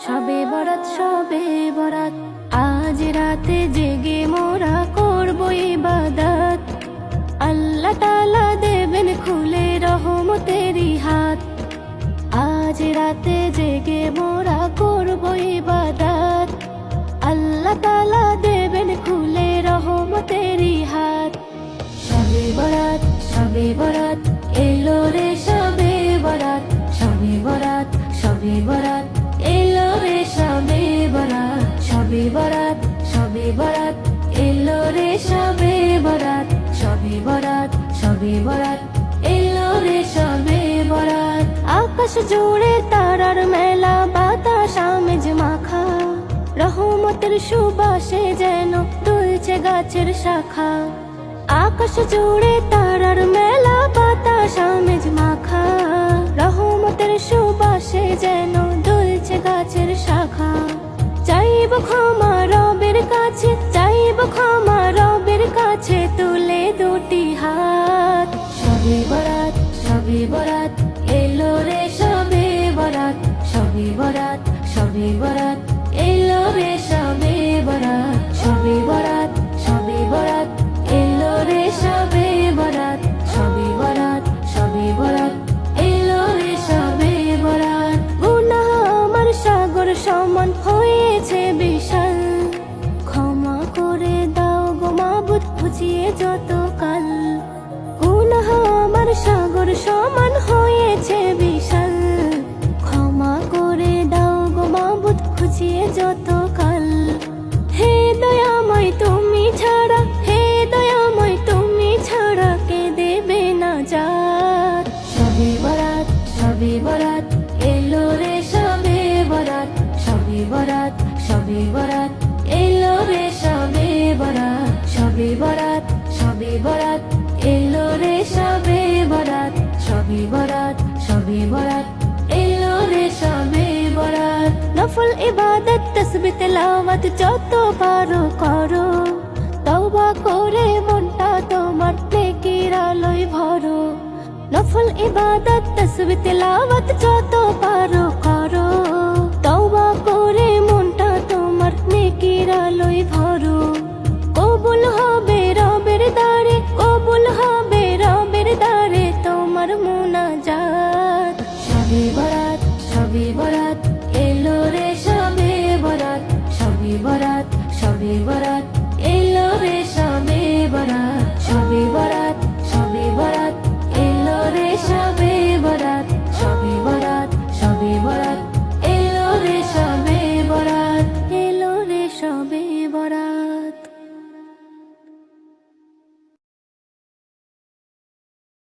সবে বরাত সবে বরাত, আজ রাতে জেগে মোরা করব ইবাদত। আল্লাহ তাআলা দেবেন খুলে রহমতেরই হাত। আজ রাতে জেগে মোরা করব ইবাদত। আল্লাহ তাআলা দেবেন খুলে রহমতেরই হাত। সবে বরাত সবে বরাত, এলো রে সবে বরাত। সবে বরাত সবে বরাত, এলো রে সবে বরাত। সবে বরাত সবে বরাত, এলো রে সবে বরাত। সবে বরাত সবে বরাত, এলো রে সবে বরাত। আকাশ জুড়ে তারার মেলা, বাতাস আমেজ মাখা, রহমতের সুবাসে যেন দুলছে গাছের শাখা। আকাশ জুড়ে তারার মেলা, বাতাস আমেজ মাখা, রহমতের সুবাসে যেন দুলছে গাছের শাখা। চাইব ক্ষমা রবের কাছে, চাইব ক্ষমা রবের কাছে, তুলে দুটি হাত। সবে বরাত সবে বরাত, এলো রে সবে বরাত। সবে বরাত সবে বরাত, এলো রে সবে বরাত। সবে বরাত সবে বরাত, এলো রে সবে বরাত। সবে বরাত সবে বরাত, এলো রে সবে বরাত। গুনাহ আমার সাগর সমান হয়েছে বিশাল, ক্ষমা করে দাও গো মাবুদ বুঝিয়ে যত কাল। গুনাহ আমার সাগর সমান হয়েছে বিশাল, ক্ষমা করে দাও গো মাবুদ বুঝিয়ে যত কাল। হে দয়াময় তুমি ছাড়া, হে দয়াময় তুমি ছাড়া, কে দেবে নাজাত। সবে বরাত সবে বরাত, এলো রে সবে বরাত। সবে বরাত সবে বরাত, এলো রে সবে বরাত। সবে বরাত সবে বরাত, এলো রে সবে বরাত। সবে বরাত সবে বরাত, এলো রে সবে বরাত। নফল ইবাদত তাসবিহ তেলাওয়াত যত পারো করো, তওবা করে মনটা তোমার নেকির আলোয় ভরো। নফল ইবাদত তাসবিহ তেলাওয়াত যত